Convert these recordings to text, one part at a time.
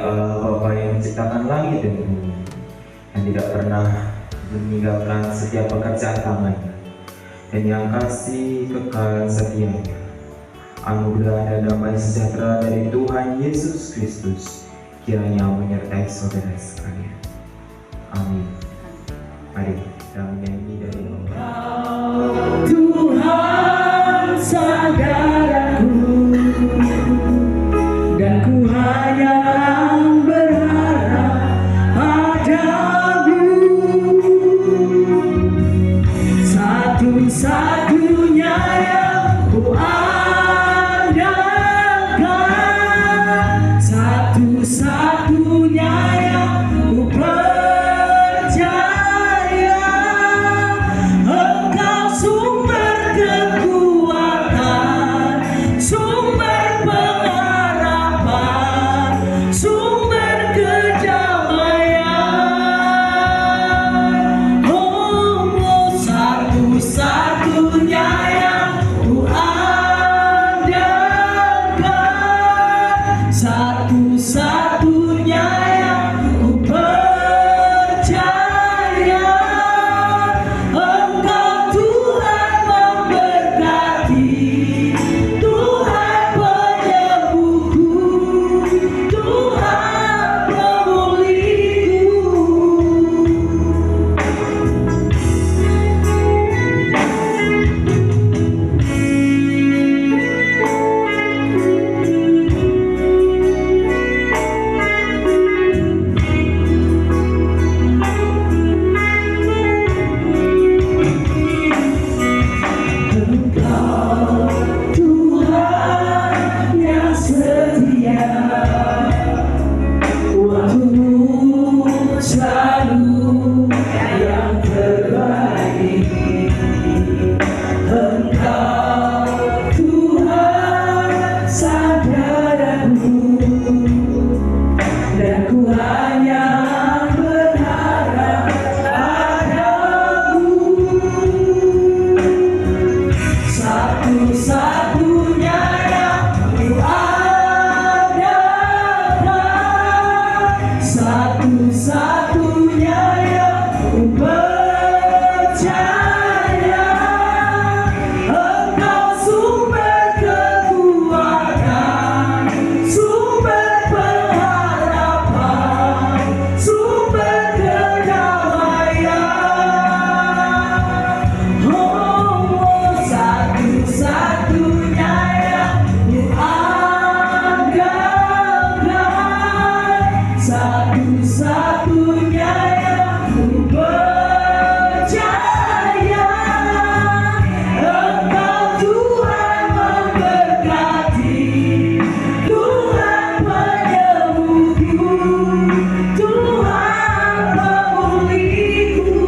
Allah Bapa yang menciptakan langit dan bumi, yang tidak pernah meninggalkan setiap pekerjaan tangannya, dan yang kasih kekal setianya. Anugerah dan damai sejahtera dari Tuhan Yesus Kristus kiranya menyertai saudara sekalian. Amin. Mari kita menyanyi dari Tuhan saudaraku, dan ku hanya berharap padamu, satu-satunya yang ku andalkan, satu-satunya yang ku percaya. Engkau sumber kekuatan, sumber pengharapan, sumber kedamaian. Oh, satu-satunya yang ku andalkan, satu-satunya yang ku percaya. Engkau Tuhan memberkati, Tuhan penyembuhku, Tuhan pemulihku. Engkau Tuhan yang setia, waktumu selalu yang terbaik. Engkau Tuhan saudaraku, dan ku hanya berharap padamu, satu-satunya yang ku andalkan, satu-satunya yang ku percaya. Engkau sumber kekuatan, sumber pengharapan, sumber kedamaian. Oh, satu-satunya yang ku andalkan, satu-satunya yang ku percaya. Engkau Tuhan memberkati, Tuhan penyembuhku, Tuhan pemulihku.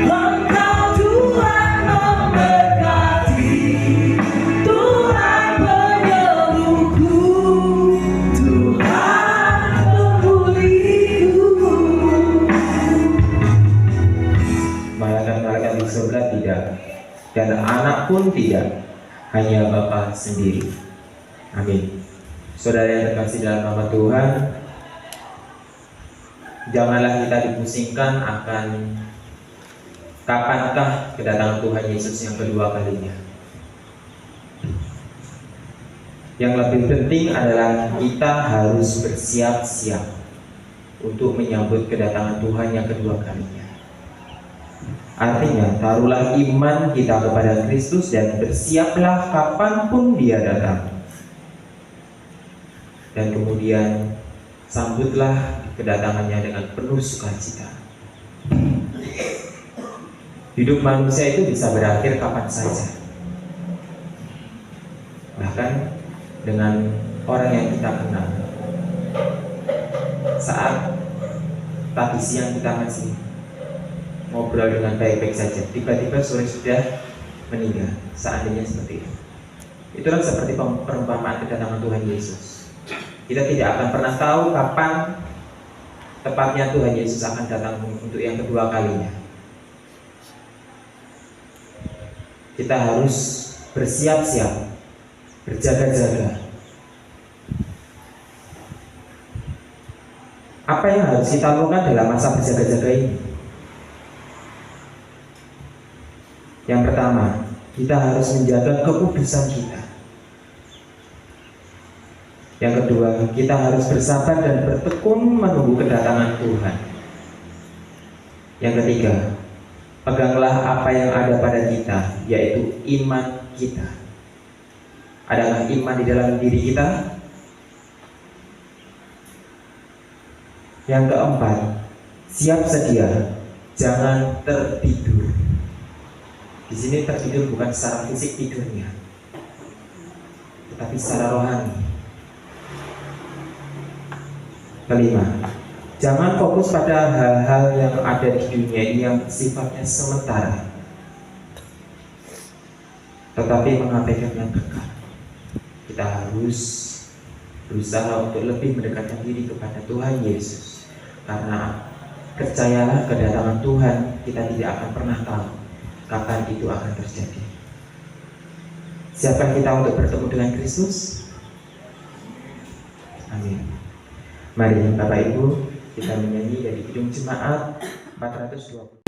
Engkau Tuhan memberkati, Tuhan penyembuhku, Tuhan pemulihku. malaikat-malaikat di surga tidak, dan anak pun tidak, hanya Bapa sendiri. Amin. Saudara yang terkasih dalam nama Tuhan, janganlah kita dipusingkan akan kapankah kedatangan Tuhan Yesus yang kedua kalinya. Yang lebih penting adalah kita harus bersiap-siap untuk menyambut kedatangan Tuhan yang kedua kalinya. Artinya, taruhlah iman kita kepada Kristus dan bersiaplah kapanpun Dia datang. Dan kemudian sambutlah kedatangannya dengan penuh sukacita. Hidup manusia itu bisa berakhir kapan saja. Bahkan dengan orang yang kita kenal. Saat tadi siang kita masih ngobrol dengan baik-baik saja, tiba-tiba sore sudah meninggal. Seandainya seperti itu. Itulah seperti perumpamaan kedatangan Tuhan Yesus. Kita tidak akan pernah tahu kapan tepatnya Tuhan Yesus akan datang untuk yang kedua kalinya. Kita harus bersiap-siap, berjaga-jaga Apa yang harus kita lakukan dalam masa berjaga-jaga ini? Yang pertama, kita harus menjaga kekudusan kita. Yang kedua, kita harus bersabar dan bertekun menunggu kedatangan Tuhan. Yang ketiga, peganglah apa yang ada pada kita, yaitu iman kita. Adakah iman di dalam diri kita? Yang keempat, siap sedia, jangan tertidur. Di sini tertidur bukan secara fisik tidurnya, tetapi secara rohani. Kelima, jangan fokus pada hal-hal yang ada di dunia ini yang sifatnya sementara, tetapi mengabaikan yang kekal. Kita harus berusaha untuk lebih mendekatkan diri kepada Tuhan Yesus, karena percayalah kedatangan Tuhan kita tidak akan pernah tahu kapan itu akan terjadi. Siapkah kita untuk bertemu dengan Kristus? Amin. Mari Bapak Ibu, kita menyanyi dari Kidung Jemaat 420.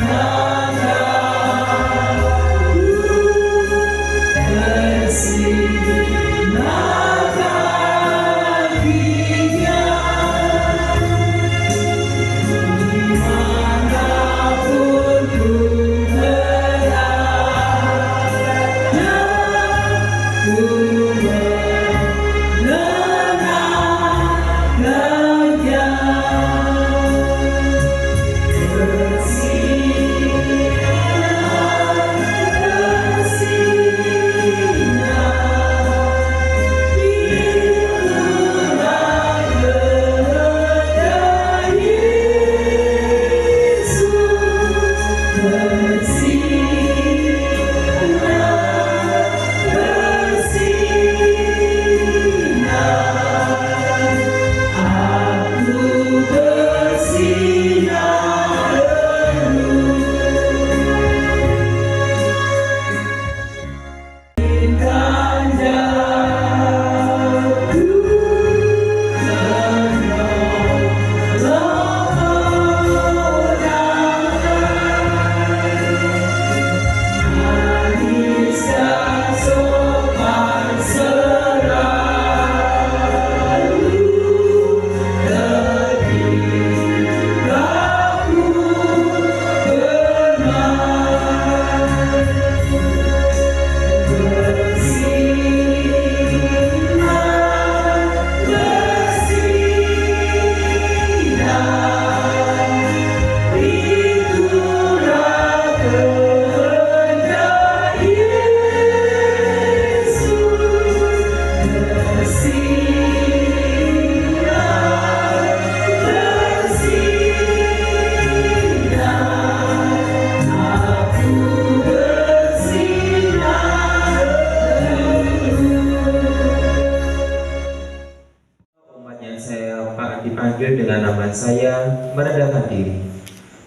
Dipanggil dengan nama saya, merendahkan diri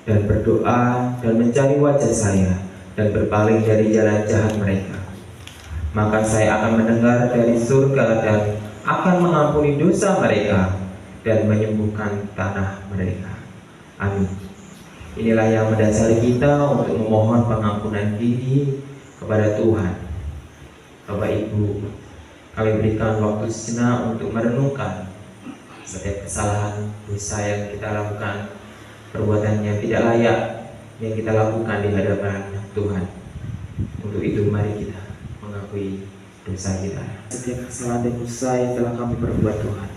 dan berdoa dan mencari wajah saya dan berpaling dari jalan jahat mereka, maka saya akan mendengar dari surga dan akan mengampuni dosa mereka dan menyembuhkan tanah mereka. Amin. Inilah yang mendasari kita untuk memohon pengampunan diri kepada Tuhan. Bapak Ibu, kami berikan waktu sejenak untuk merenungkan setiap kesalahan dosa yang kita lakukan, perbuatan yang tidak layak yang kita lakukan di hadapan Tuhan. Untuk itu mari kita mengakui dosa kita. Setiap kesalahan dan dosa yang telah kami perbuat Tuhan,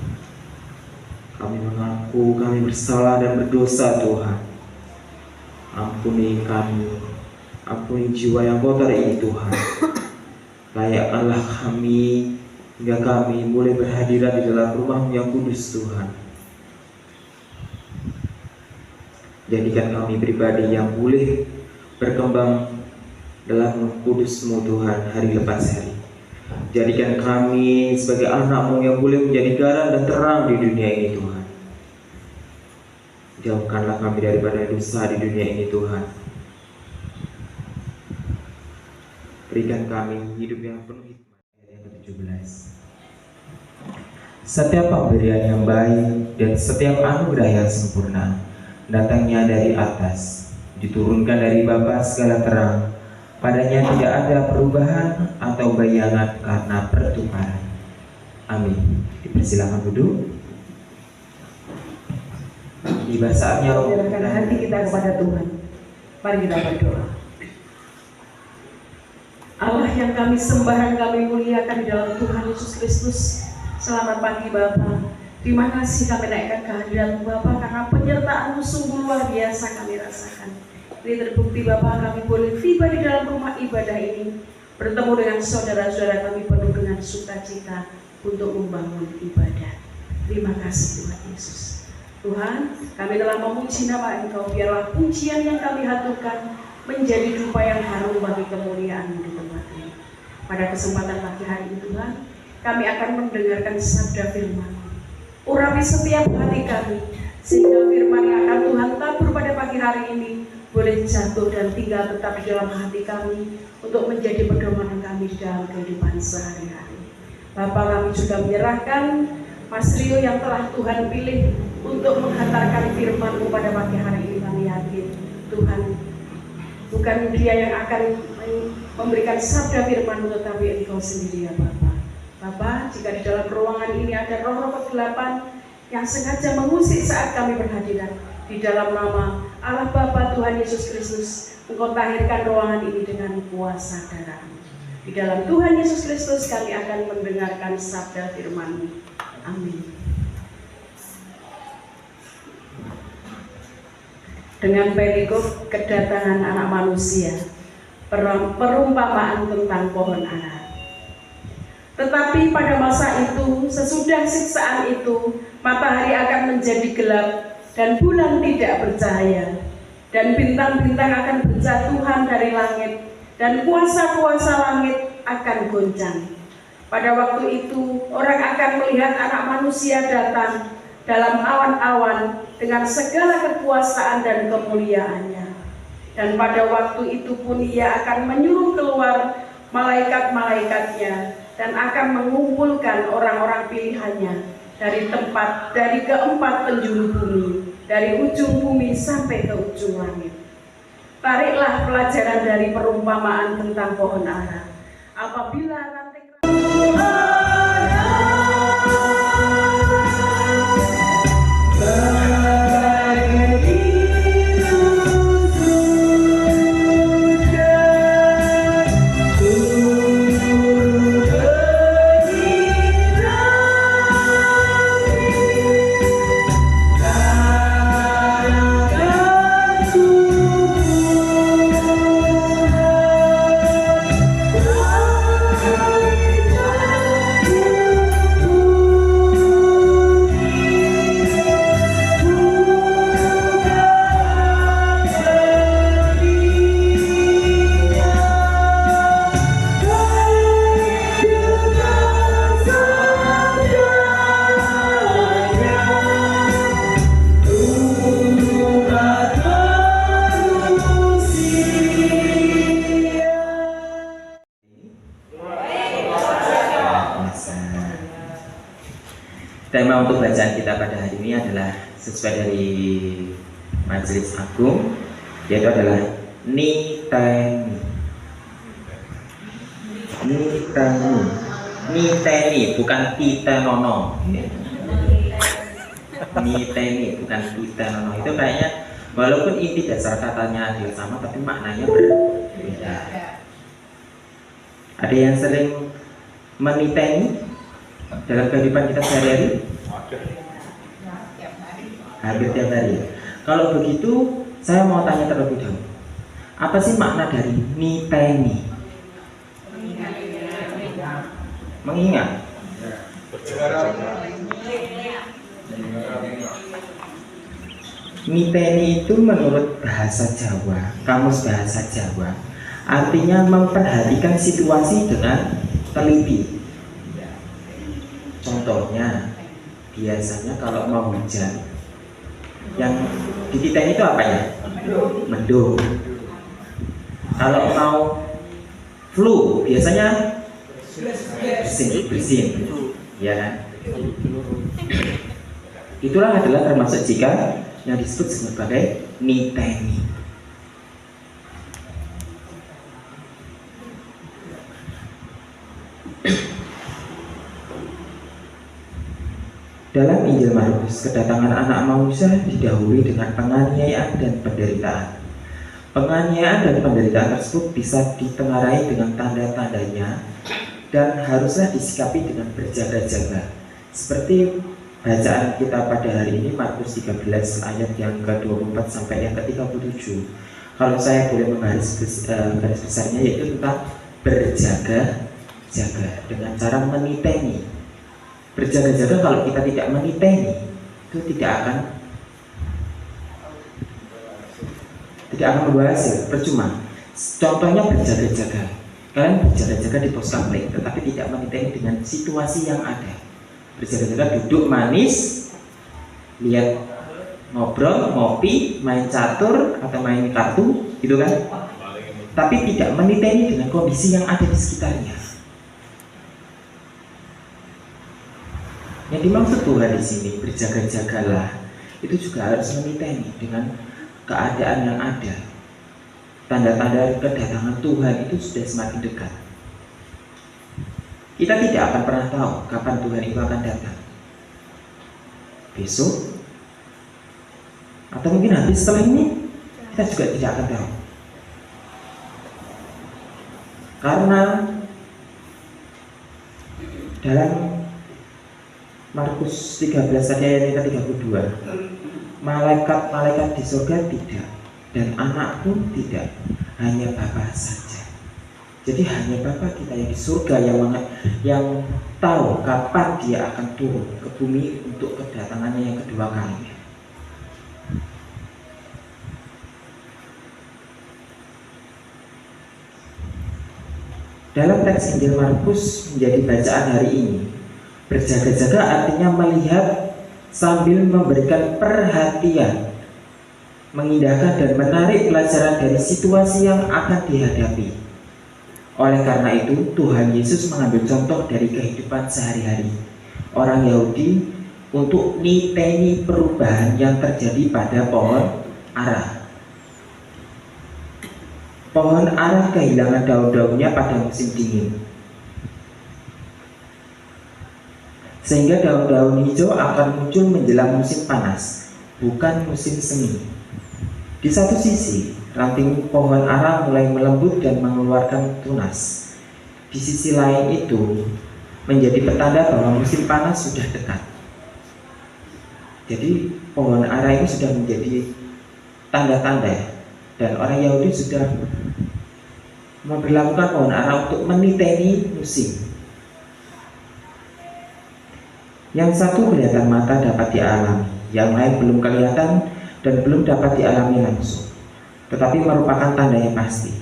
kami mengaku kami bersalah dan berdosa Tuhan. Ampuni kami, ampuni jiwa yang kotor ini Tuhan. Layakkanlah kami hingga kami boleh berhadirat di dalam rumah-Mu yang kudus Tuhan. Jadikan kami pribadi yang boleh berkembang dalam kudus-Mu Tuhan hari lepas hari. Jadikan kami sebagai anak-Mu yang boleh menjadi garam dan terang di dunia ini Tuhan. Jauhkanlah kami daripada dosa di dunia ini Tuhan. Berikan kami hidup yang penuh hikmat. Ayat yang ke-17. Setiap pemberian yang baik dan setiap anugerah yang sempurna datangnya dari atas, diturunkan dari Bapa segala terang. Padanya tidak ada perubahan atau bayangan karena pertukaran. Amin. Dipersilakan duduk. Tiba saatnya Menyerahkan hati kita kepada Tuhan. Mari kita berdoa. Allah yang kami sembah dan kami muliakan di dalam Tuhan Yesus Kristus. Selamat pagi Bapa. Terima kasih kami naikkan kehadiran Bapa karena penyertaan-Mu sungguh luar biasa kami rasakan. Ini terbukti Bapa, kami boleh tiba di dalam rumah ibadah ini, bertemu dengan saudara-saudara kami penuh dengan sukacita untuk membangun ibadah. Terima kasih Tuhan Yesus. Tuhan, kami telah memuji nama Engkau, biarlah pujian yang kami haturkan menjadi dupa yang harum bagi kemuliaan-Mu di tempat ini. Pada kesempatan pagi hari ini Tuhan, kami akan mendengarkan sabda firman-Mu. Urapi setiap hati kami, sehingga firman yang akan Tuhan tabur pada pagi hari ini boleh jatuh dan tinggal tetap di dalam hati kami untuk menjadi pedoman kami di dalam kehidupan sehari-hari. Bapak, kami juga menyerahkan Mas Rio yang telah Tuhan pilih untuk menghantarkan firman-Mu pada pagi hari ini. Kami yakin Tuhan bukan dia yang akan memberikan sabda firman-Mu, tetapi Engkau sendiri ya Bapak. Bapak, jika di dalam ruangan ini ada roh-roh kegelapan yang sengaja mengusik saat kami berhadiran, di dalam nama Allah Bapa Tuhan Yesus Kristus, Engkau tahirkan ruangan ini dengan kuasa darah-Mu. Di dalam Tuhan Yesus Kristus kami akan mendengarkan sabda firman-Mu. Amin. Dengan perikop kedatangan anak manusia, perumpamaan tentang pohon ara. Tetapi pada masa itu, sesudah siksaan itu, matahari akan menjadi gelap dan bulan tidak bercahaya, dan bintang-bintang akan berjatuhan dari langit, dan kuasa-kuasa langit akan goncang. Pada waktu itu, orang akan melihat anak manusia datang dalam awan-awan dengan segala kekuasaan dan kemuliaannya. Dan pada waktu itu pun ia akan menyuruh keluar malaikat-malaikatnya dan akan mengumpulkan orang-orang pilihannya dari keempat penjuru bumi, dari ujung bumi sampai ke ujung langit. Tariklah pelajaran dari perumpamaan tentang pohon ara. Apabila ranting tema untuk bacaan kita pada hari ini adalah sesuai dari Majelis Agung, yaitu adalah Niteni. Niteni bukan Titenono. Niteni bukan Titenono. Itu kayaknya walaupun inti dasar katanya adalah sama, tapi maknanya berbeda. Ada yang sering meniteni dalam kehidupan kita sehari-hari? Hampir tiap hari. Kalau begitu, saya mau tanya terlebih dahulu. Apa sih makna dari niteni? Mengingat. Niteni itu menurut bahasa Jawa, kamus bahasa Jawa, artinya memperhatikan situasi dengan teliti. Contohnya, biasanya kalau mau hujan, yang dititeni itu apa ya? Mendung. Kalau mau flu, biasanya bersin, ya kan? Itulah adalah termasuk jika yang disebut sebagai niteni. Dalam Injil Markus, kedatangan anak manusia didahului dengan penganiayaan dan penderitaan. Penganiayaan dan penderitaan tersebut bisa ditengarai dengan tanda-tandanya dan haruslah disikapi dengan berjaga-jaga. Seperti bacaan kita pada hari ini, Markus 13 ayat yang ke-24 sampai yang ke-37. Kalau saya boleh garis besarnya, yaitu tentang berjaga-jaga dengan cara meniteni. Berjaga-jaga kalau kita tidak meniteni, itu tidak akan membawa hasil, percuma. Contohnya berjaga-jaga. Kalian berjaga-jaga di pos kampleng, tetapi tidak meniteni dengan situasi yang ada. Berjaga-jaga duduk manis, lihat ngobrol, ngopi, main catur atau main kartu, gitu kan? Tapi tidak meniteni dengan kondisi yang ada di sekitarnya. Yang dimaksud Tuhan di sini, berjaga-jagalah, itu juga harus meniteni dengan keadaan yang ada. Tanda-tanda kedatangan Tuhan itu sudah semakin dekat. Kita tidak akan pernah tahu kapan Tuhan itu akan datang. Besok, atau mungkin habis setelah ini, kita juga tidak akan tahu. Karena dalam Markus 13 ayat yang ke-32, malaikat-malaikat di surga tidak, dan anak pun tidak, hanya Bapa saja. Jadi hanya Bapa kita yang di surga yang tahu kapan dia akan turun ke bumi untuk kedatangannya yang kedua kalinya. Dalam teks Injil Markus menjadi bacaan hari ini, berjaga-jaga artinya melihat sambil memberikan perhatian, mengindahkan dan menarik pelajaran dari situasi yang akan dihadapi. Oleh karena itu, Tuhan Yesus mengambil contoh dari kehidupan sehari-hari orang Yahudi untuk niteni perubahan yang terjadi pada pohon ara. Pohon ara kehilangan daun-daunnya pada musim dingin, sehingga daun-daun hijau akan muncul menjelang musim panas, bukan musim semi. Di satu sisi, ranting pohon ara mulai melembut dan mengeluarkan tunas. Di sisi lain itu menjadi petanda bahwa musim panas sudah dekat. Jadi pohon ara ini sudah menjadi tanda-tanda, dan orang Yahudi sudah memperlakukan pohon ara untuk meniteni musim. Yang satu kelihatan mata dapat dialami, yang lain belum kelihatan dan belum dapat dialami langsung, tetapi merupakan tanda yang pasti.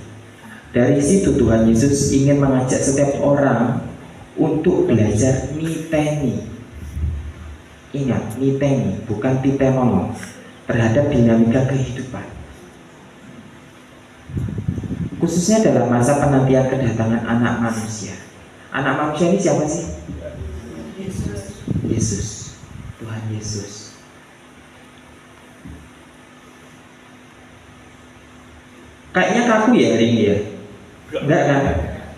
Dari situ Tuhan Yesus ingin mengajak setiap orang untuk belajar niteni. Ingat, niteni, bukan titenono, terhadap dinamika kehidupan. Khususnya dalam masa penantian kedatangan anak manusia. Anak manusia ini siapa sih? Yesus, Tuhan Yesus. Kayaknya kaku ya hari ini ya? Enggak kan?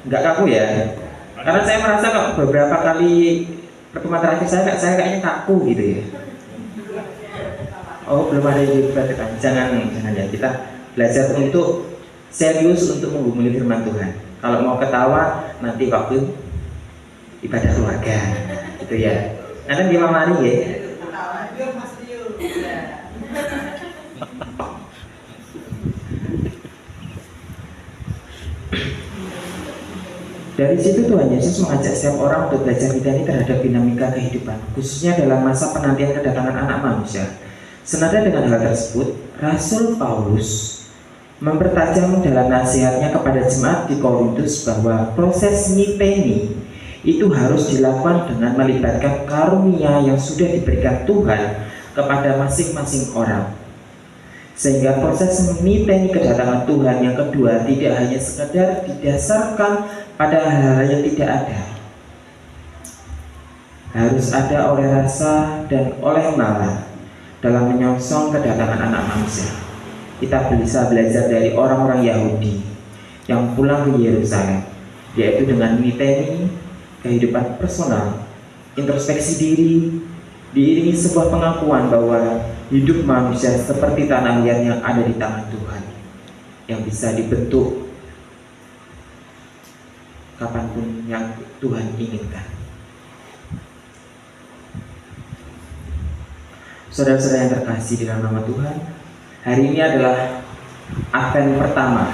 Enggak kaku ya? Karena saya merasa kok beberapa kali pertemuan terakhir saya kayaknya kaku gitu ya. Oh, belum ada yang diperhatikan. Jangan ya, kita belajar untuk serius untuk menggumuli firman Tuhan. Kalau mau ketawa nanti waktu ibadah keluarga, gitu ya. Nanti di mari ya. Dari situ Tuhan Yesus mengajak setiap orang untuk belajar niteni terhadap dinamika kehidupan, khususnya dalam masa penantian kedatangan anak manusia. Senada dengan hal tersebut, Rasul Paulus mempertajam dalam nasihatnya kepada jemaat di Korintus bahwa proses niteni itu harus dilakukan dengan melibatkan karunia yang sudah diberikan Tuhan kepada masing-masing orang, sehingga proses niteni kedatangan Tuhan yang kedua tidak hanya sekedar didasarkan pada hal-hal yang tidak ada, harus ada oleh rasa dan oleh nalar dalam menyongsong kedatangan anak manusia. Kita bisa belajar dari orang-orang Yahudi yang pulang ke Yerusalem, yaitu dengan meniteni kehidupan personal, introspeksi diri, diiringi sebuah pengakuan bahwa hidup manusia seperti tanah liat yang ada di tangan Tuhan, yang bisa dibentuk kapanpun yang Tuhan inginkan. Saudara-saudara yang terkasih di dalam nama Tuhan, hari ini adalah Advent pertama.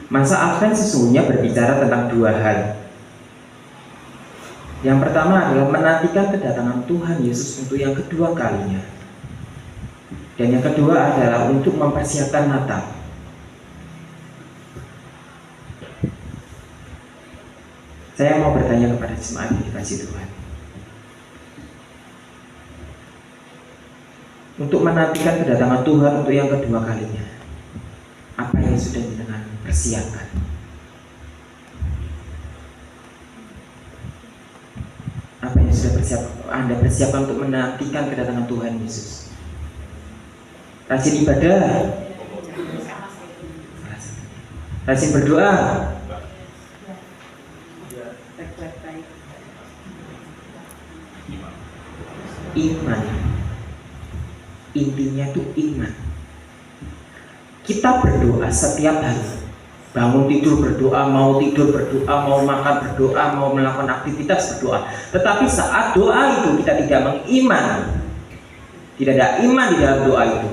Masa Advent sesungguhnya berbicara tentang dua hal. Yang pertama adalah menantikan kedatangan Tuhan Yesus untuk yang kedua kalinya. Dan yang kedua adalah untuk mempersiapkan Natal. Saya mau bertanya kepada jemaat yang dikasihi Tuhan. Untuk menantikan kedatangan Tuhan untuk yang kedua kalinya, apa yang sudah jenengan persiapkan? Apa yang sudah Anda persiapkan untuk menantikan kedatangan Tuhan Yesus? Rajin ibadah, rajin berdoa, iman. Intinya itu iman. Kita berdoa setiap hari. Bangun tidur berdoa, mau tidur berdoa, mau makan berdoa, mau melakukan aktivitas berdoa. Tetapi saat doa itu kita tidak mengiman, tidak ada iman di dalam doa itu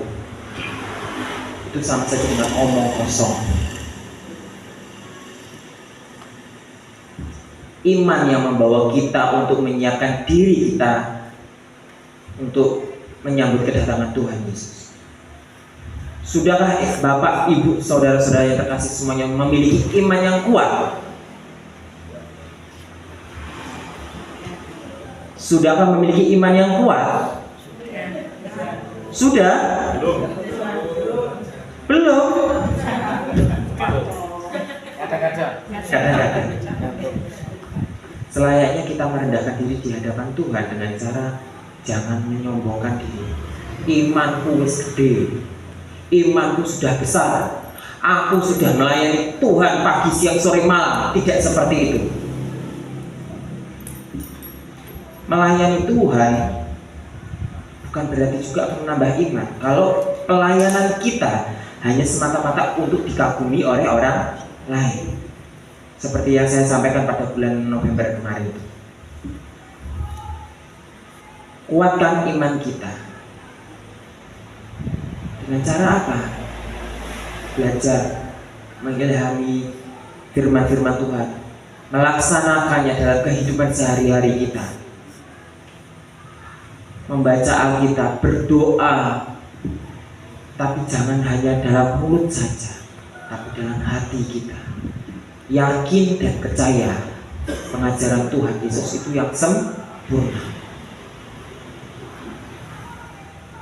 sama saja dengan omong kosong. Iman yang membawa kita untuk menyiapkan diri kita untuk menyambut kedatangan Tuhan Yesus. Sudahkah Bapak, Ibu, saudara-saudara yang terkasih semuanya memiliki iman yang kuat? Sudahkah memiliki iman yang kuat? Sudah? Belum? Kata-kata. Selayaknya kita merendahkan diri di hadapan Tuhan dengan cara jangan menyombongkan diri. Imanku wis gede, imanku sudah besar, aku sudah melayani Tuhan pagi, siang, sore, malam. Tidak seperti itu. Melayani Tuhan bukan berarti juga menambah iman. Kalau pelayanan kita hanya semata-mata untuk dikagumi oleh orang lain, seperti yang saya sampaikan pada bulan November kemarin itu. Kuatkan iman kita. Dengan cara apa? Belajar mengilhami firman-firman Tuhan, melaksanakannya dalam kehidupan sehari-hari kita. Membaca Alkitab, berdoa, tapi jangan hanya dalam mulut saja, tapi dalam hati kita. Yakin dan percaya pengajaran Tuhan Yesus itu yang sempurna.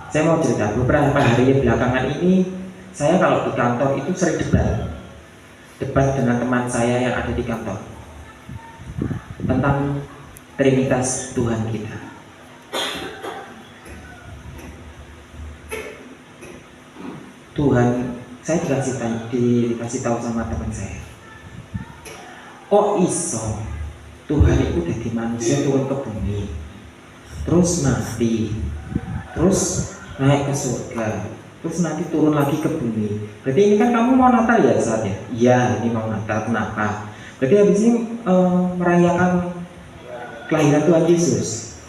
Saya mau cerita, beberapa hari belakangan ini saya kalau di kantor itu sering debat dengan teman saya yang ada di kantor tentang Trinitas Tuhan kita. Tuhan, saya dikasih tahu sama teman saya, kok iso Tuhan itu dari manusia turun ke bumi, terus mati, terus naik ke surga, terus nanti turun lagi ke bumi. Berarti ini kan kamu mau Natal ya saatnya? Iya, ini mau Natal. Kenapa? Berarti habis ini merayakan kelahiran Tuhan Yesus.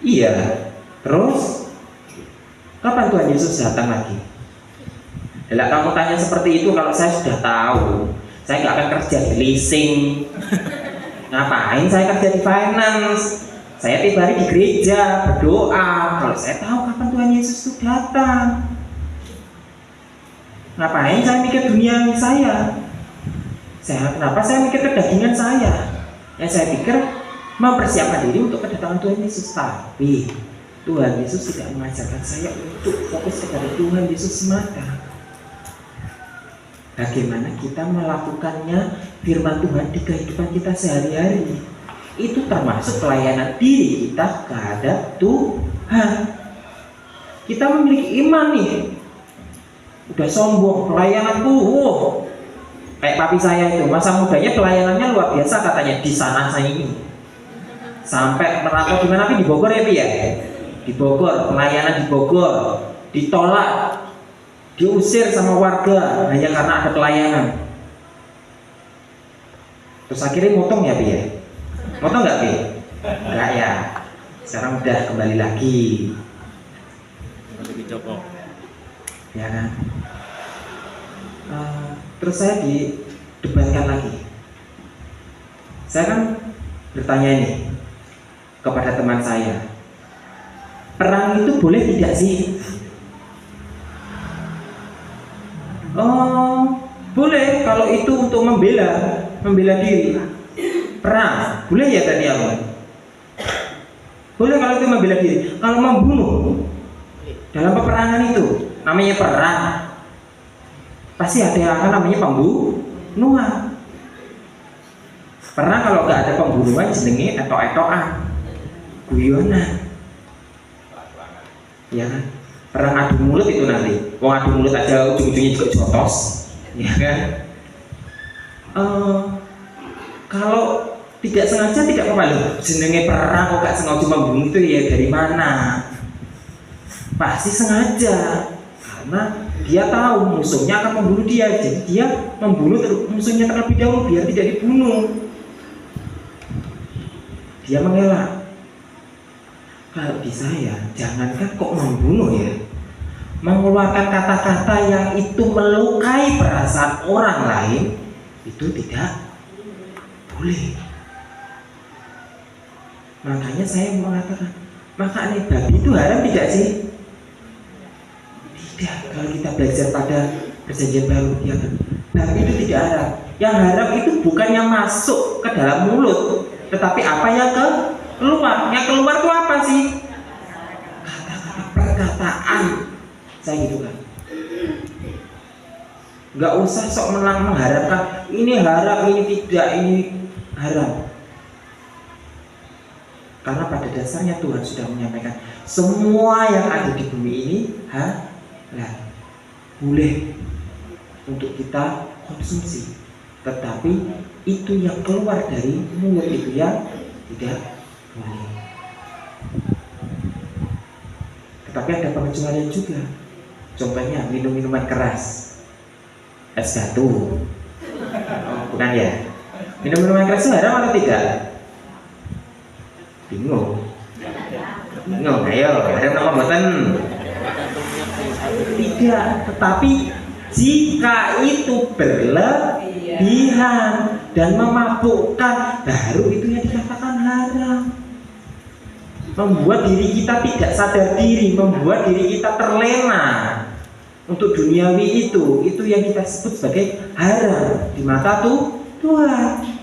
Iya. Terus kapan Tuhan Yesus datang lagi? Kalau kamu tanya seperti itu, kalau saya sudah tahu, saya nggak akan kerja di leasing. Ngapain saya kerja di finance? Saya tiap hari di gereja berdoa. Kalau saya tahu kapan Tuhan Yesus itu datang, ngapain saya mikir dunia saya? Kenapa saya mikir kedagingan saya? Ya saya pikir mempersiapkan diri untuk kedatangan Tuhan Yesus. Tapi Tuhan Yesus tidak mengajarkan saya untuk fokus kepada Tuhan Yesus semata. Bagaimana kita melakukannya firman Tuhan di kehidupan kita sehari-hari? Itu termasuk pelayanan diri kita kepada Tuhan. Kita memiliki iman nih, udah sombong pelayananku, kayak papi saya itu masa mudanya pelayanannya luar biasa katanya di sana ini, sampai merantau di mana di Bogor ya Pi ya, di Bogor, pelayanan di Bogor ditolak, diusir sama warga hanya karena ada pelayanan. Terus akhirnya motong ya Pi ya, motong nggak Pi? Enggak ya, sekarang udah kembali lagi. Ya kan? Terus saya didebatkan lagi. Saya kan bertanya ini kepada teman saya, perang itu boleh tidak sih? Boleh kalau itu untuk membela diri. Perang boleh ya tadi aku? Boleh kalau itu membela diri. Kalau membunuh dalam peperangan itu namanya perang, pasti ada yang akan namanya pembunuhan. Perang kalau nggak ada pembunuhan jenenge etok-etokan, guyonan, ya kan? Perang adu mulut itu nanti, wong adu mulut aja ujung-ujungnya juga jotos, ya kan? Kalau tidak sengaja tidak apa-apa loh, jenenge perang kok gak sengaja membunuh itu ya dari mana? Pasti sengaja, karena dia tahu musuhnya akan membunuh dia, jadi dia membunuh musuhnya terlebih dahulu biar tidak dibunuh. Dia mengelak. Kalau di saya, jangankan kok membunuh ya, mengeluarkan kata-kata yang itu melukai perasaan orang lain, itu tidak boleh. Makanya saya mengatakan, makanya babi itu haram tidak sih? Tidak, kalau kita belajar pada perjanjian baru, ya kan? Babi itu tidak haram. Yang haram itu bukannya masuk ke dalam mulut, tetapi apa yang keluar. Yang keluar itu apa sih? Kata-kata perkataan. Saya gitu kan. Nggak usah sok mengharapkan ini haram, ini tidak, ini haram. Karena pada dasarnya Tuhan sudah menyampaikan semua yang ada di bumi ini halal, boleh untuk kita konsumsi, tetapi itu yang keluar dari mulut itu yang tidak boleh. Tetapi ada pengecualian juga. Contohnya minum-minuman keras, es batu, bukan ya? Minum-minuman keras itu haram atau tidak? Bingung, ayo, haram apa mboten? Tidak, tetapi jika itu berlebihan dan memabukkan, baru itu yang dikatakan haram. Membuat diri kita tidak sadar diri, membuat diri kita terlena untuk duniawi itu yang kita sebut sebagai haram di mata Tuhan.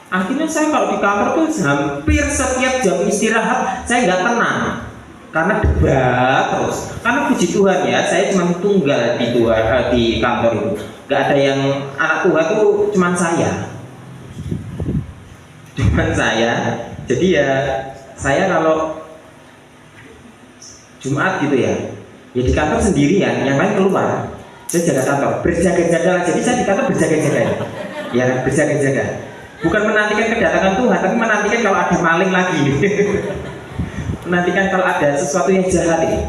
Akhirnya saya kalau di kantor tuh hampir setiap jam istirahat saya nggak tenang karena debat terus. Karena puji Tuhan ya, saya cuma tunggal di kantor itu, nggak ada yang anak Tuhan tuh cuman saya. Jadi ya saya kalau Jumat gitu ya di kantor sendirian, yang lain keluar. Saya jaga kantor, berjaga-jaga. Jadi saya di kantor berjaga-jaga ya, berjaga-jaga. Bukan menantikan kedatangan Tuhan, tapi menantikan kalau ada maling lagi. Menantikan kalau ada sesuatu yang jahat ini.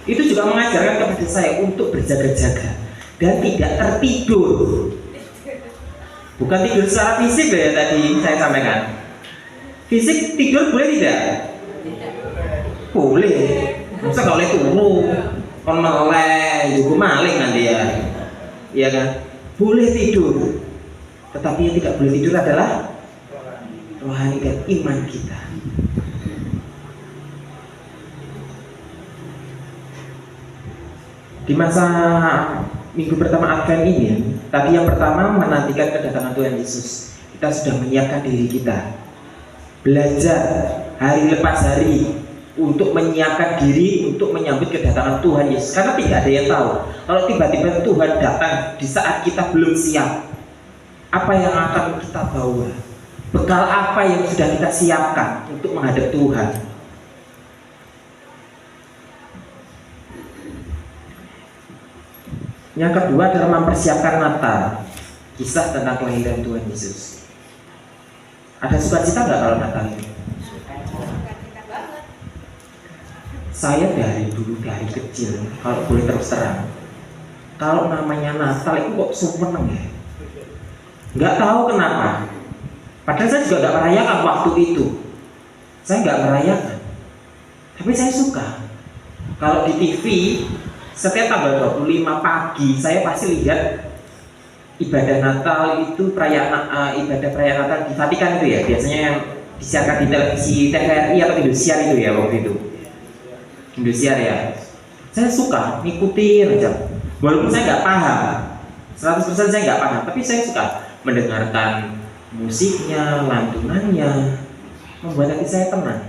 Itu juga mengajarkan kepada saya untuk berjaga-jaga dan tidak tertidur. Bukan tidur secara fisik ya tadi saya sampaikan. Fisik tidur boleh tidak? Boleh. Masa nggak boleh turu? Kon melek, juga maling nanti ya. Iya kan? Boleh tidur. Tetapi yang tidak boleh tidur adalah rohani dan iman kita. Di masa minggu pertama Advent ini, tadi yang pertama menantikan kedatangan Tuhan Yesus. Kita sudah menyiapkan diri kita, belajar hari lepas hari untuk menyiapkan diri untuk menyambut kedatangan Tuhan Yesus. Karena tidak ada yang tahu kalau tiba-tiba Tuhan datang di saat kita belum siap, apa yang akan kita bawa. Bekal apa yang sudah kita siapkan untuk menghadap Tuhan? Yang kedua adalah mempersiapkan Natal. Kisah tentang kelahiran Tuhan Yesus. Ada sukacita nggak kalau Natal ini? Saya dari dulu, dari kecil, kalau boleh terus terang, kalau namanya Natal itu kok seneng ya? Nggak tahu kenapa. Padahal saya juga nggak merayakan waktu itu. Saya nggak merayakan. Tapi saya suka. Kalau di TV, setiap tanggal 25 pagi, saya pasti lihat ibadah Natal itu, ibadah perayaan Natal di Vatikan itu ya. Biasanya yang disiarkan di televisi TVRI atau Indosiar itu ya waktu itu. Indosiar ya. Saya suka ngikutin aja. Walaupun saya nggak paham, 100% saya nggak paham, tapi saya suka mendengarkan musiknya, lantunannya, membuat hati saya tenang.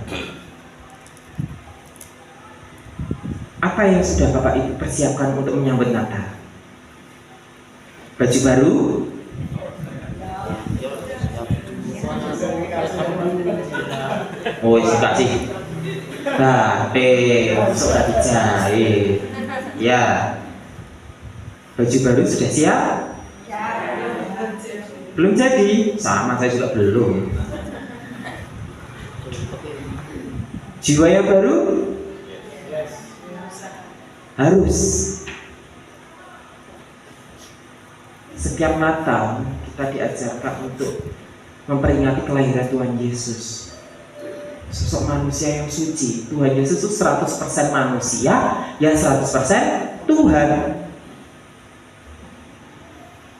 Apa yang sudah Bapak Ibu persiapkan untuk menyambut Natal? Baju baru? Oh, suka sih. Batik, suka dijahit. Ya. Baju baru sudah siap? Belum jadi? Sama, saya juga belum. Jiwa yang baru? Harus. Setiap Natal kita diajarkan untuk memperingati kelahiran Tuhan Yesus. Sosok manusia yang suci. Tuhan Yesus itu 100% manusia, yang 100% Tuhan.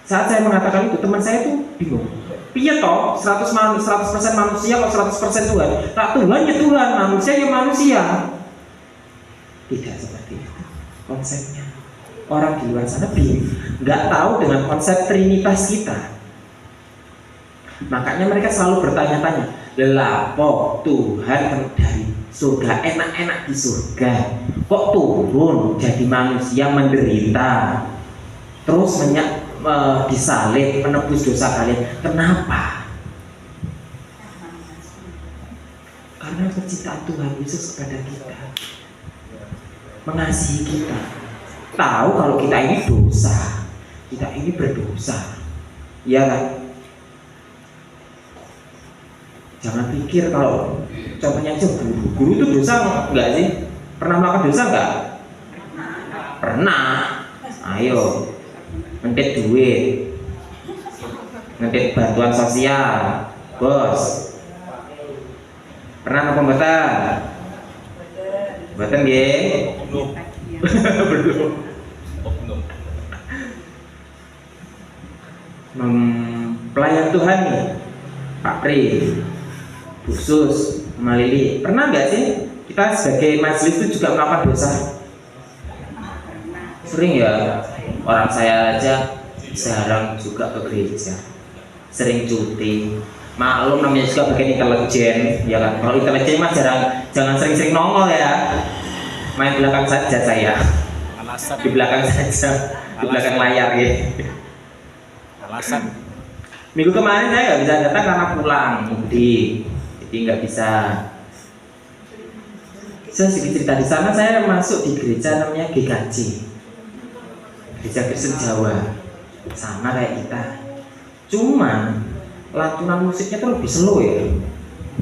Saat saya mengatakan itu, teman saya tuh bingung. Piye toh 100% manusia kok 100% Tuhan? Tak, Tuhan ya Tuhan, manusia ya manusia. Tidak seperti itu konsepnya. Orang di luar sana bingung, nggak tahu dengan konsep Trinitas kita. Makanya mereka selalu bertanya-tanya, lelapo Tuhan dari surga, enak-enak di surga, kok turun jadi manusia menderita, terus disalib menebus dosa kalian. Kenapa? Karena kecintaan Tuhan Yesus kepada kita, mengasihi kita, tahu kalau kita ini dosa, kita ini berdosa, ya kan? Jangan pikir kalau contohnya aja guru itu dosa enggak sih? Pernah melakukan dosa enggak? Pernah. Ayo, ngentit duit, ngentit bantuan sosial, bos. Pernah apa mboten? Mboten nggih? Belum. Pelayan Tuhan nih, Pak Pri, Bu Sus, Mama Lili, pernah nggak sih kita sebagai majelis itu juga melakukan dosa? Sering ya. Orang saya aja jarang juga ke gereja, sering cuti. Maklum namanya juga bagian intelijen, ya kan? Kalau intelijen mah jangan sering-sering nongol ya. Main belakang saja saya. Alasan. Di belakang saja, di belakang layar ya. Alasan. Minggu kemarin saya nggak bisa datang karena pulang mudik, jadi nggak bisa. Saya sedikit cerita, di sana saya masuk di gereja namanya GKJ, Gereja Kristen Jawa, sama kayak kita. Cuma lantunan musiknya tuh lebih slow ya,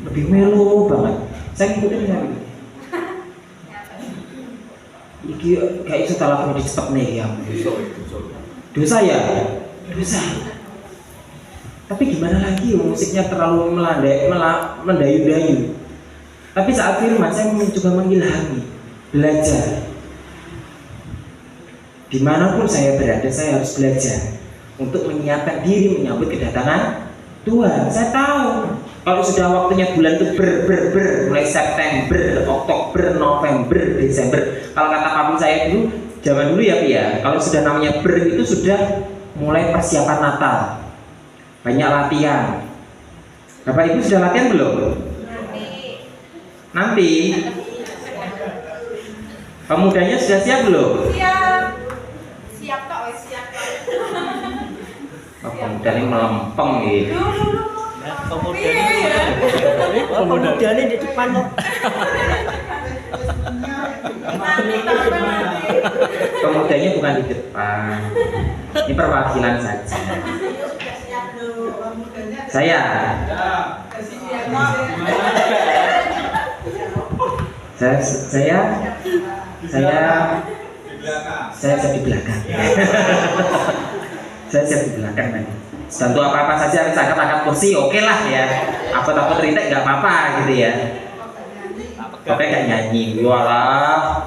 lebih melo banget. Saya ngikutin ya. Iki kayak itu salah kamu dicepet nih ya. Dosa ya, dosa. Tapi gimana lagi, musiknya terlalu mendayu-dayu. Tapi saat firman saya mencoba mengilhami, belajar. Dimanapun saya berada, saya harus belajar untuk menyiapkan diri menyambut kedatangan Tuhan. Saya tahu kalau sudah waktunya bulan itu mulai September, Oktober, November, Desember. Kalau kata papi saya dulu, zaman dulu ya Pi ya, kalau sudah namanya itu sudah mulai persiapan Natal. Banyak latihan. Bapak Ibu sudah latihan belum? Nanti. Pemudanya sudah siap belum? Siap. Siap kok, siap. Oh, pemudanya melempem gitu. Pemuda di depan kok. Pemudanya bukan di depan. Ini perwakilan saja. Saya siap di belakang. Saya siap di belakang nanti. Bantu apa-apa saja, misalkan angkat kursi, oke lah ya. Aku teriak nggak apa-apa gitu ya. Oke kayak nyanyi, walah,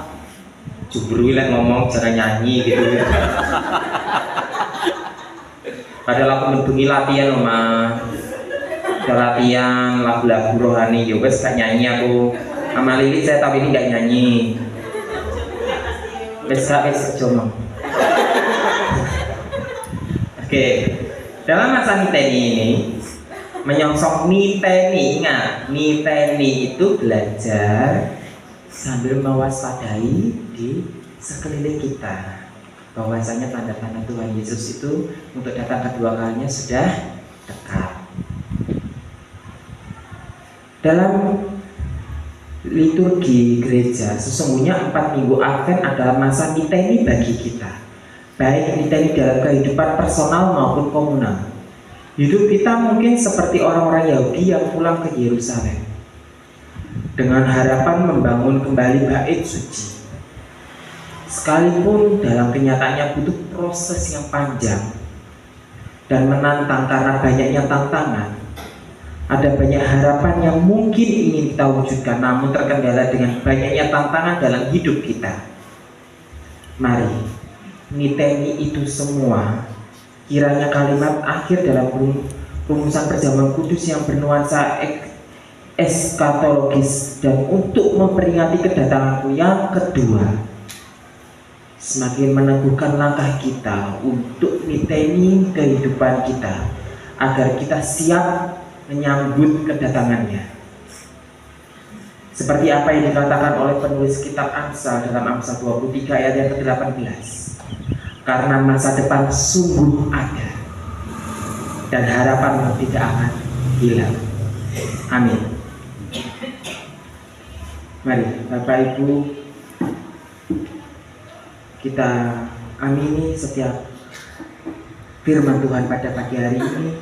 jubru lah ngomong jangan nyanyi gitu. Padahal aku menbengi latihan loh mah. Latihan lagu-lagu rohani, ya wes gak nyanyi aku. Sama Lili saya tapi ini gak nyanyi. Wes cuma. Oke, dalam masa niteni ini menyongsong niteni, ingat niteni itu belajar sambil mewaspadai di sekeliling kita. Bahwasanya tanda-tanda Tuhan Yesus itu untuk datang kedua kalinya sudah dekat. Dalam liturgi gereja, sesungguhnya 4 minggu Advent adalah masa niteni bagi kita. Baik niteni dalam kehidupan personal maupun komunal. Hidup kita mungkin seperti orang-orang Yahudi yang pulang ke Yerusalem dengan harapan membangun kembali bait suci. Sekalipun dalam kenyataannya butuh proses yang panjang dan menantang karena banyaknya tantangan. Ada banyak harapan yang mungkin ingin kita wujudkan, namun terkendala dengan banyaknya tantangan dalam hidup kita. Mari niteni itu semua. Kiranya kalimat akhir dalam rumusan perjamuan kudus yang bernuansa eskatologis dan untuk memperingati kedatanganku yang kedua semakin meneguhkan langkah kita untuk niteni kehidupan kita agar kita siap menyambut kedatangannya. Seperti apa yang dikatakan oleh penulis kitab Amsal dalam Amsal 23 ayat yang ke-18. Karena masa depan sungguh ada dan harapan tidak akan hilang. Amin. Mari Bapak Ibu kita amini setiap firman Tuhan pada pagi hari ini,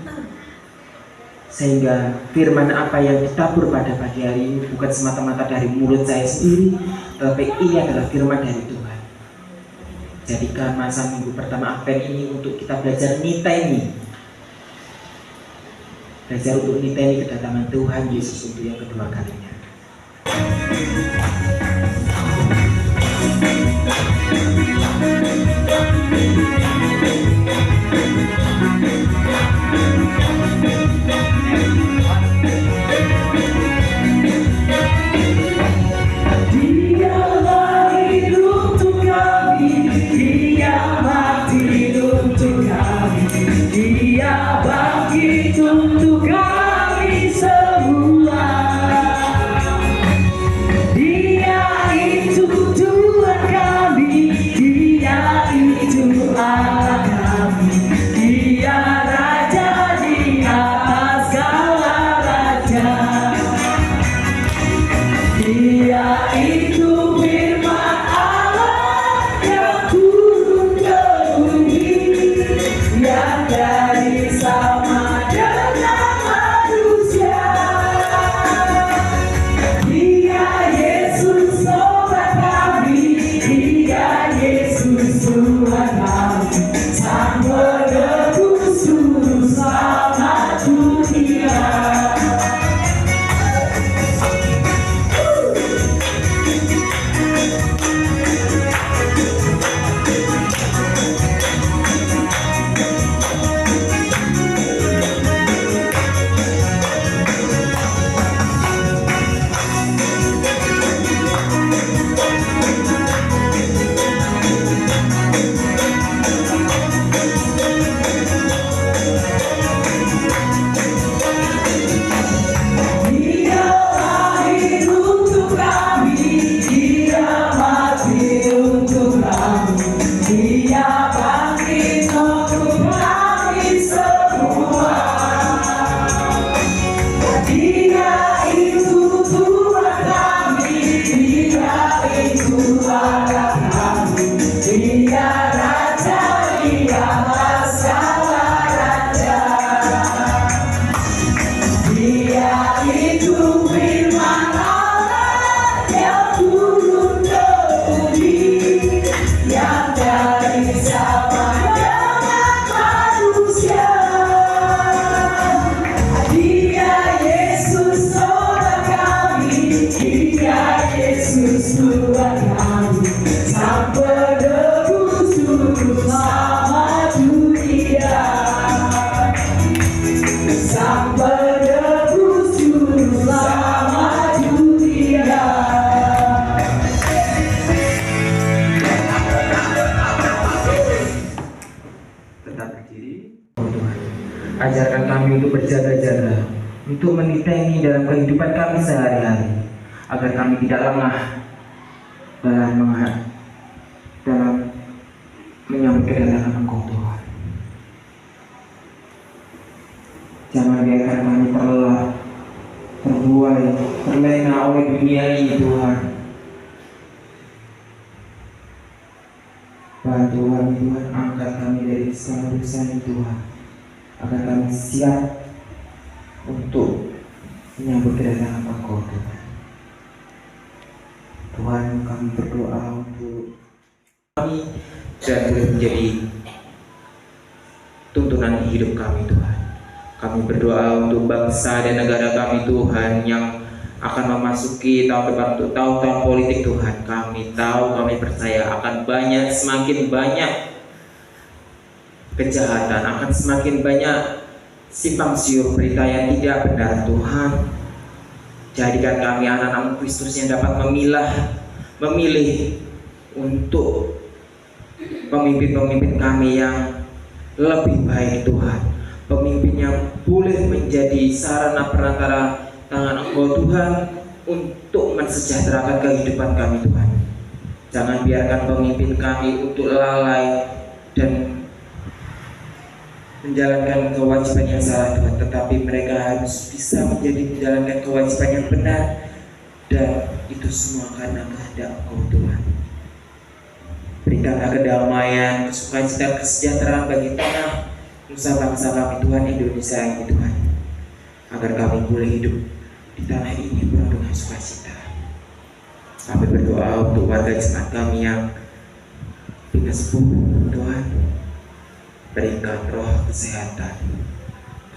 sehingga firman apa yang ditabur pada pagi hari ini bukan semata-mata dari mulut saya sendiri, tetapi ini adalah firman dari Tuhan. Jadikan masa minggu pertama Advent ini untuk kita belajar niteni, belajar untuk niteni kedatangan Tuhan Yesus untuk yang kedua kalinya. Ajarkan kami untuk berjaga-jaga, untuk menitengi dalam kehidupan kami sehari-hari, agar kami tidak lengah dalam menyambut kedatangan Engkau Tuhan. Jangan biarkan kami terbuai, terlena oleh dunia ini Tuhan. Bantu kami Tuhan, angkat kami dari segala dosa ini Tuhan, agar kami siap untuk menyambut kedatangan Engkau Tuhan. Tuhan, kami berdoa untuk kami dan boleh menjadi tuntunan hidup kami Tuhan. Kami berdoa untuk bangsa dan negara kami Tuhan yang akan memasuki tahun politik Tuhan. Kami tahu, kami percaya akan semakin banyak kejahatan, akan semakin banyak simpang siur berita yang tidak benar Tuhan. Jadikan kami anak-anak Kristus yang dapat memilih untuk pemimpin-pemimpin kami yang lebih baik Tuhan, pemimpin yang boleh menjadi sarana perantara tangan Engkau Tuhan untuk mensejahterakan kehidupan kami Tuhan. Jangan biarkan pemimpin kami untuk lalai dan menjalankan kewajiban yang salah Tuhan, tetapi mereka harus bisa menjalankan kewajiban yang benar, dan itu semua karena kehendak Engkau Tuhan. Berikanlah kedamaian, sukacita, kesejahteraan bagi tanah nusa bangsa kami Tuhan, Indonesia ini Tuhan, agar kami boleh hidup di tanah ini penuh dengan sukacita. Kami berdoa untuk warga jemaat kami yang pindah sepuh Tuhan, berikan roh kesehatan,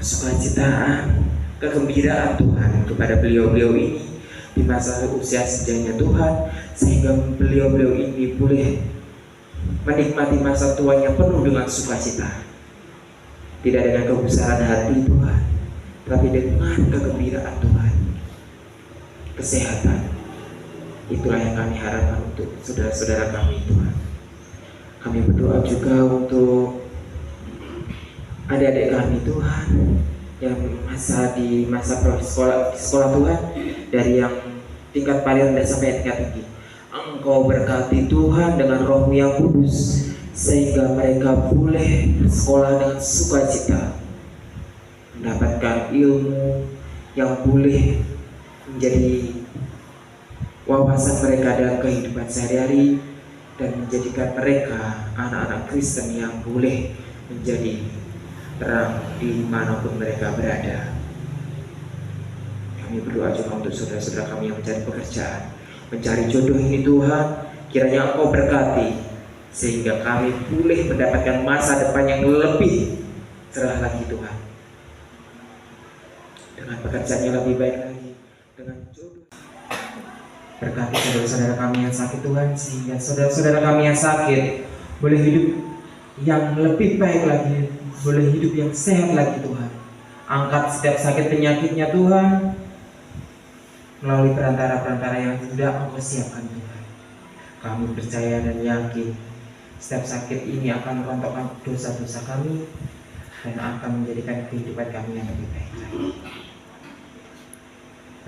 kesukacitaan, kegembiraan Tuhan kepada beliau-beliau ini di masa usia sejanya Tuhan, sehingga beliau-beliau ini boleh menikmati masa tuanya penuh dengan sukacita, tidak dengan kebesaran hati Tuhan, tapi dengan kegembiraan Tuhan, kesehatan. Itulah yang kami harapkan untuk saudara-saudara kami Tuhan. Kami berdoa juga untuk adik-adik kami Tuhan yang di masa sekolah Tuhan, dari yang tingkat paling rendah sampai tingkat tinggi. Engkau berkati Tuhan dengan Roh-Mu yang kudus, sehingga mereka boleh bersekolah dengan sukacita, mendapatkan ilmu yang boleh menjadi wawasan mereka dalam kehidupan sehari-hari, dan menjadikan mereka anak-anak Kristen yang boleh menjadi terang di manapun mereka berada. Kami berdoa juga untuk saudara-saudara kami yang mencari pekerjaan, mencari jodoh ini Tuhan, kiranya Engkau berkati, sehingga kami boleh mendapatkan masa depan yang lebih cerah lagi Tuhan, dengan pekerjaan yang lebih baik lagi, dengan jodoh. Berkati saudara-saudara kami yang sakit Tuhan, sehingga saudara-saudara kami yang sakit boleh hidup yang lebih baik lagi, boleh hidup yang sehat lagi Tuhan. Angkat setiap sakit penyakitnya Tuhan, melalui perantara-perantara yang sudah Engkau siapkan Tuhan. Kami percaya dan yakin setiap sakit ini akan merontokkan dosa-dosa kami dan akan menjadikan kehidupan kami yang lebih baik lagi.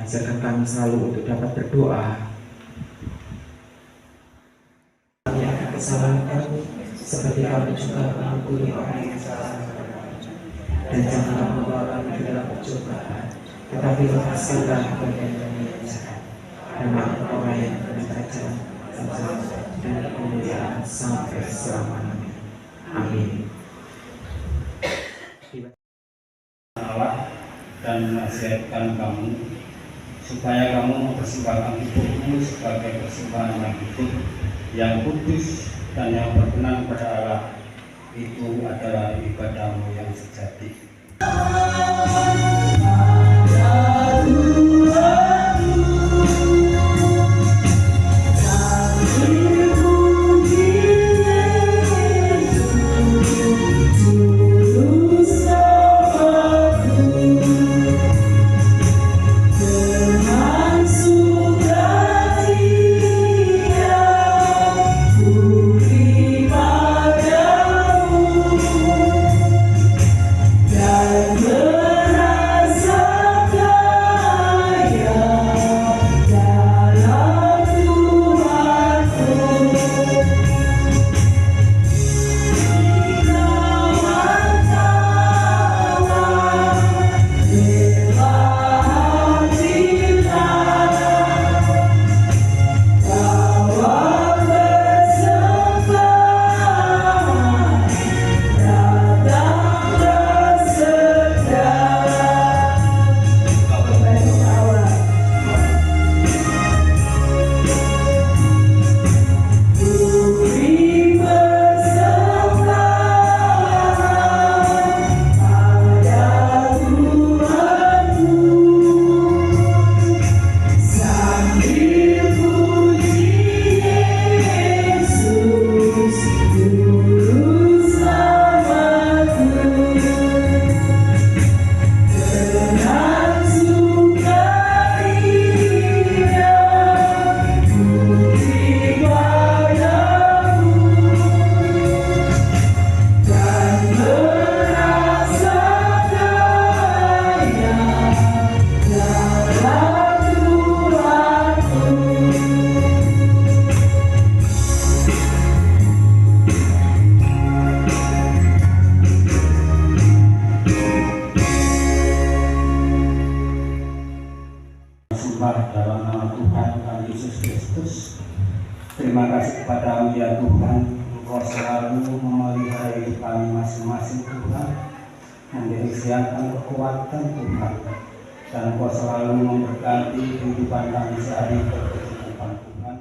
Ajarkan kami selalu untuk dapat berdoa kami akan kesalahan kami, seperti kami juga mengampuni orang yang salah kepada kami. Dan janganlah membawa kami ke dalam percobaan, tetapi lepaskanlah kami dari yang jahat. Dan Engkau yang punya kerajaan, dan kemuliaan sampai selama-lamanya. Amin. Allah dan menasihatkan kamu supaya kamu mempersembahkan hidupmu sebagai persembahan yang hidup, yang kudus dan yang berkenan kepada Allah. Itu adalah ibadahmu yang sejati. Dan Terima kasih kepadamu ya Tuhan, Engkau selalu memelihara hidup kami masing-masing Tuhan, memberi kesehatan, kekuatan Tuhan, dan Engkau selalu memberkati kehidupan kami sehari berkecukupan Tuhan.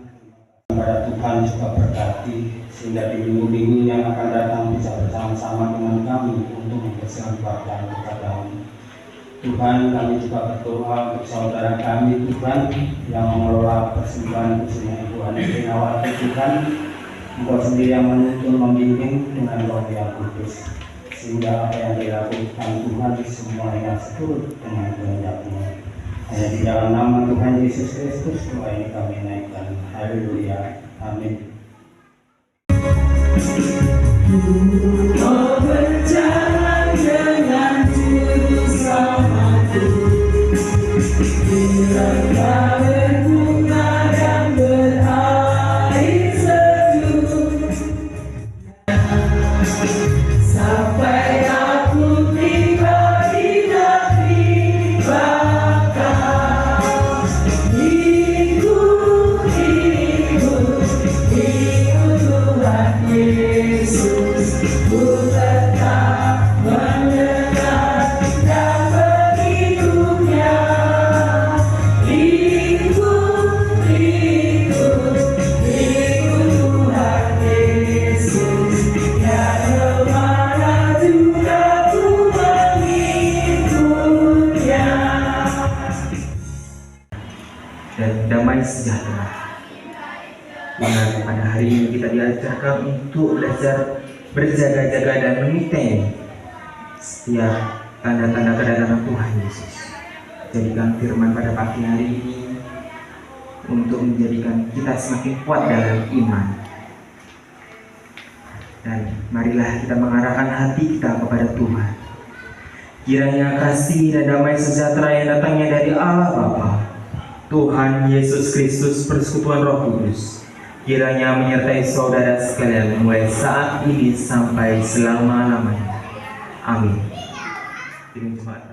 Kepada Tuhan juga berkati, sehingga di minggu-minggu yang akan datang bisa bersama-sama dengan kami untuk mempersembahkan kepadamu. Tuhan, kami juga berdoa untuk saudara kami Tuhan yang mengelola persembahan khususnya Ibu Ani Trinawati Tuhan. Engkau sendiri yang menuntun membimbing dengan Roh yang kudus, sehingga apa yang dilakukan Tuhan semuanya seturut dengan kehendak-Mu. Hanya di dalam nama Tuhan Yesus Kristus doa ini kami naikkan. Haleluya. Amin. Kau berjalan dengan jurus selamatku, bila berbunga dan berair sejuk, sampai aku tiba di negeri bakal. Ikut Tuhan Yesus, ku tetap mendekat dan mengikutnya. Ikut Tuhan Yesus, tiada mana juga ku mengikutnya. Dan damai sejahtera. Ingat, pada hari ini kita diajarkan untuk belajar berjaga-jaga dan menitai setiap tanda-tanda kedatangan Tuhan Yesus. Jadikan firman pada pagi hari ini untuk menjadikan kita semakin kuat dalam iman. Dan marilah kita mengarahkan hati kita kepada Tuhan. Kiranya kasih dan damai sejahtera yang datangnya dari Allah Bapa, Tuhan Yesus Kristus, persekutuan Roh Kudus, kiranya menyertai saudara sekalian mulai saat ini sampai selama-lamanya. Amin. Kirim jemaat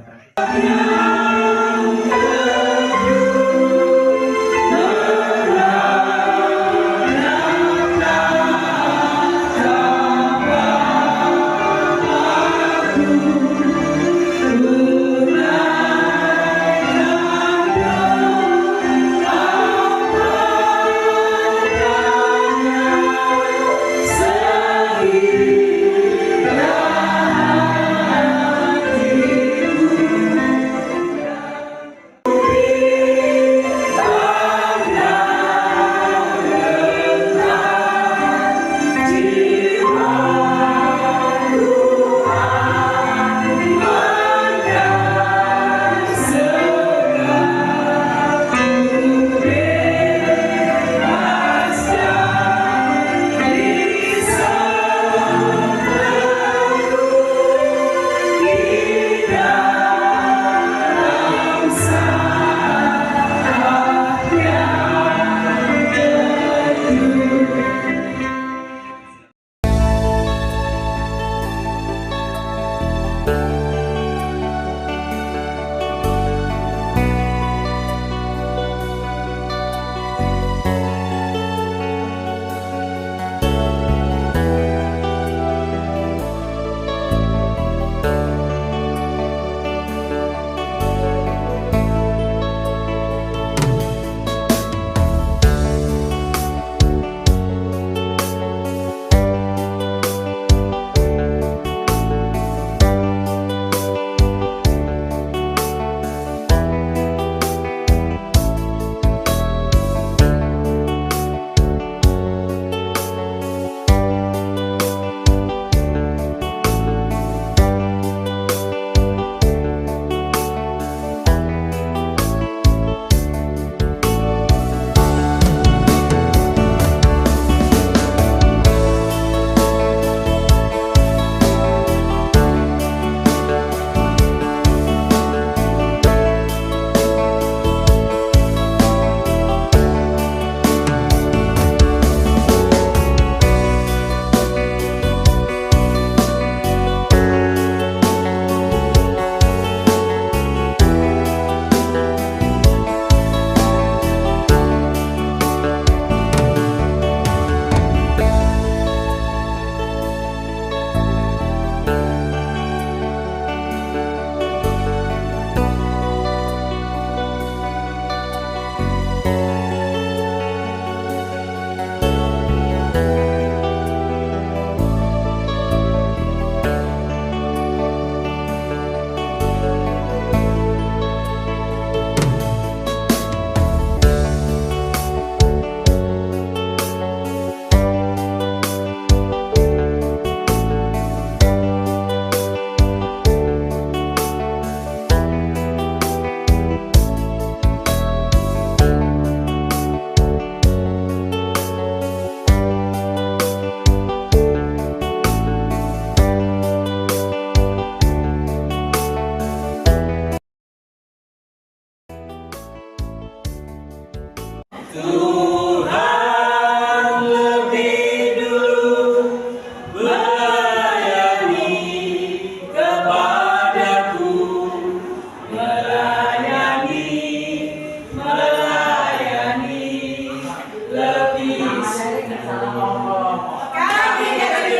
Kami dari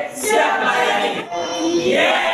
siap melayani. Yeah.